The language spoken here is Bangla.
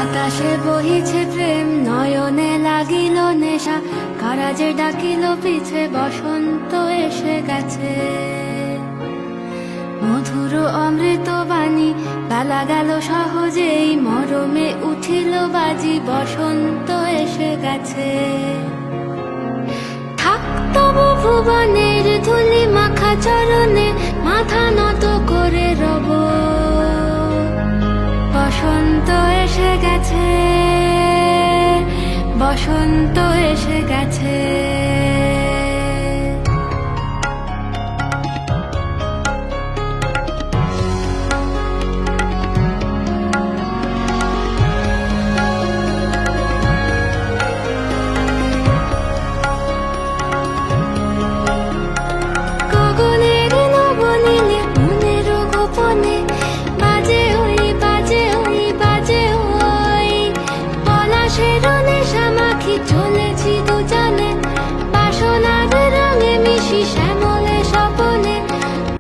বাতাসে বহিছে প্রেম, নয়নে লাগিল নেশা, কারাজে ডাকিল পিছে, বসন্ত এসে গেছে। মধুর অমৃত বাণী, বেলা গেল সহজেই, মরমে উঠিল বাজি, বসন্ত এসে গেছে। থাক তবু ভুবনের ধুলি মাখা চরণে, মাথা নত করে রব। বসন্ত এসে গেছে, বসন্ত এসে গেছে।